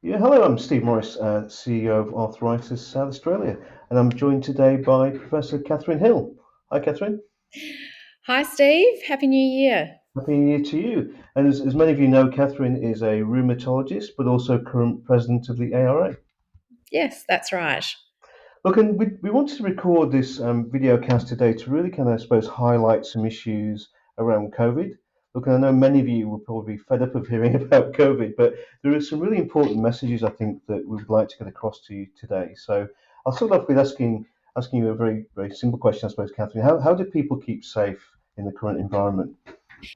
Yeah, hello, I'm Steve Morris, CEO of Arthritis SA Australia, and I'm joined today by Professor Catherine Hill. Hi, Catherine. Hi, Steve. Happy New Year. Happy New Year to you. And as many of you know, Catherine is a rheumatologist, but also current president of the ARA. Yes, that's right. Look, and we wanted to record this video cast today to really kind of, I suppose, highlight some issues around COVID. Look, and I know many of you will probably be fed up of hearing about COVID, but there are some really important messages I think that we would like to get across to you today. So I'll start off with asking you a very simple question, I suppose, Catherine. How do people keep safe in the current environment?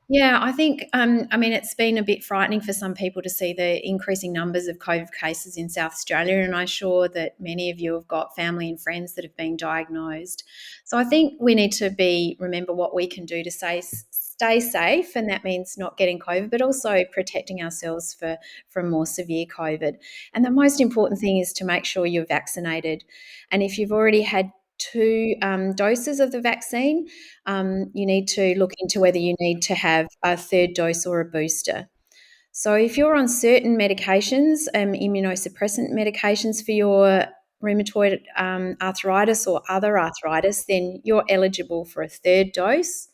Yeah, I think, it's been a bit frightening for some people to see the increasing numbers of COVID cases in South Australia, and I'm sure that many of you have got family and friends that have been diagnosed. So I think we need to remember what we can do to stay safe, and that means not getting COVID, but also protecting ourselves from more severe COVID. And the most important thing is to make sure you're vaccinated. And if you've already had two doses of the vaccine, you need to look into whether you need to have a third dose or a booster. So, if you're on certain medications, immunosuppressant medications for your rheumatoid arthritis or other arthritis, then you're eligible for a third dose.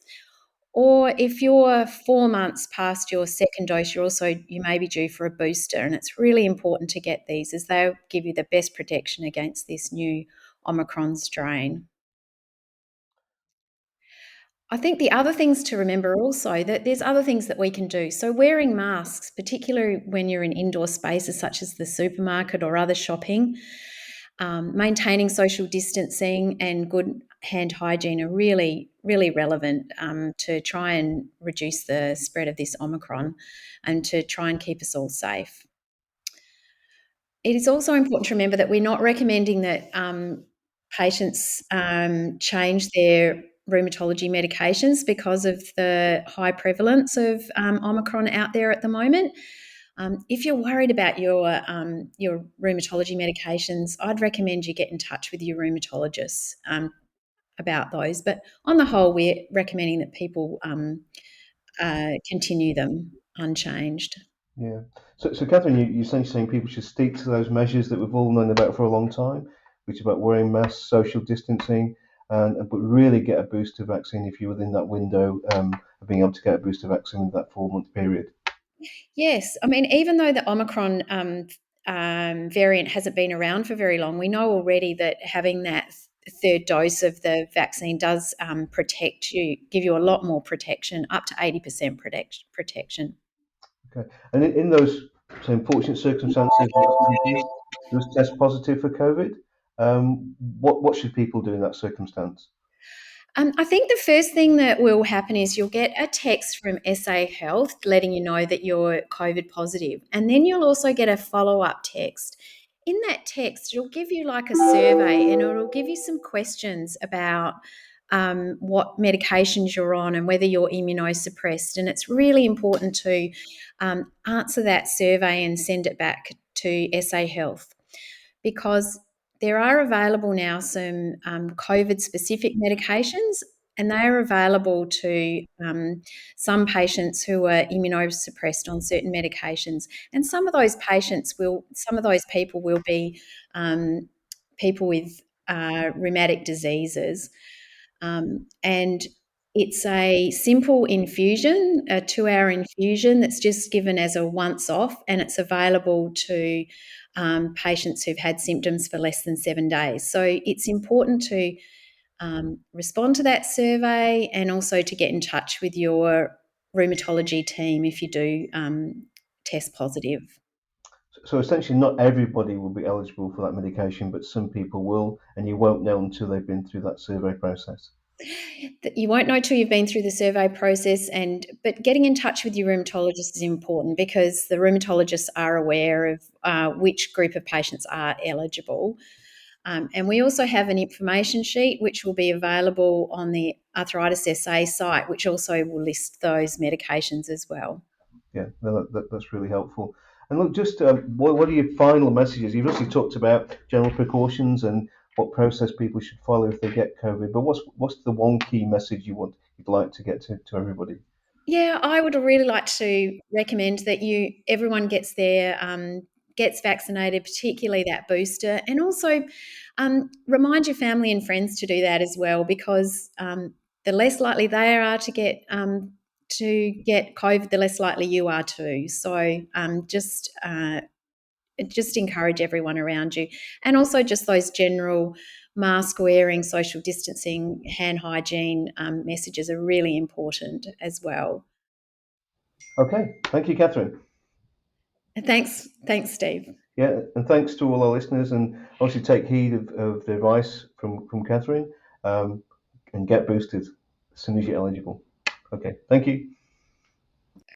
Or if you're 4 months past your second dose, you may be due for a booster. And it's really important to get these as they'll give you the best protection against this new Omicron strain. I think the other things to remember also that there's other things that we can do. So wearing masks, particularly when you're in indoor spaces such as the supermarket or other shopping, maintaining social distancing and good hand hygiene are really, really relevant to try and reduce the spread of this Omicron and to try and keep us all safe. It is also important to remember that we're not recommending that patients change their rheumatology medications because of the high prevalence of Omicron out there at the moment. If you're worried about your rheumatology medications, I'd recommend you get in touch with your rheumatologist about those. But on the whole, we're recommending that people continue them unchanged. Yeah. So Catherine, you're essentially saying people should stick to those measures that we've all known about for a long time, which is about wearing masks, social distancing, and but really get a booster vaccine if you're within that window of being able to get a booster vaccine in that 4 month period. Yes, I mean, even though the Omicron variant hasn't been around for very long, we know already that having that third dose of the vaccine does protect you, give you a lot more protection, up to 80% protection. Okay. And in those unfortunate circumstances where somebody does test positive for COVID, what should people do in that circumstance? I think the first thing that will happen is you'll get a text from SA Health letting you know that you're COVID positive, and then you'll also get a follow up text. In that text, it'll give you like a survey and it'll give you some questions about what medications you're on and whether you're immunosuppressed. And it's really important to answer that survey and send it back to SA Health because there are available now some COVID specific medications, and they are available to some patients who are immunosuppressed on certain medications. And some of those people will be people with rheumatic diseases. And it's a simple infusion, a 2 hour infusion that's just given as a once off, and it's available to patients who've had symptoms for less than 7 days. So it's important to respond to that survey and also to get in touch with your rheumatology team if you do test positive. So essentially, not everybody will be eligible for that medication, but some people will, and you won't know until they've been through that survey process. You won't know till you've been through the survey process, but getting in touch with your rheumatologist is important because the rheumatologists are aware of which group of patients are eligible. And we also have an information sheet which will be available on the Arthritis SA site, which also will list those medications as well. Yeah, no, that's really helpful. And look, just what are your final messages? You've obviously talked about general precautions and what process people should follow if they get COVID, but what's the one key message you'd like to get to everybody? Yeah, I would really like to recommend that everyone gets their gets vaccinated, particularly that booster, and also remind your family and friends to do that as well, because the less likely they are to get COVID, the less likely you are too. So just encourage everyone around you, and also just those general mask wearing, social distancing, hand hygiene messages are really important as well. Okay, thank you, Catherine. Thanks, Steve. Yeah, and thanks to all our listeners, and obviously take heed of the advice from Catherine, um, and get boosted as soon as you're eligible. Okay, thank you.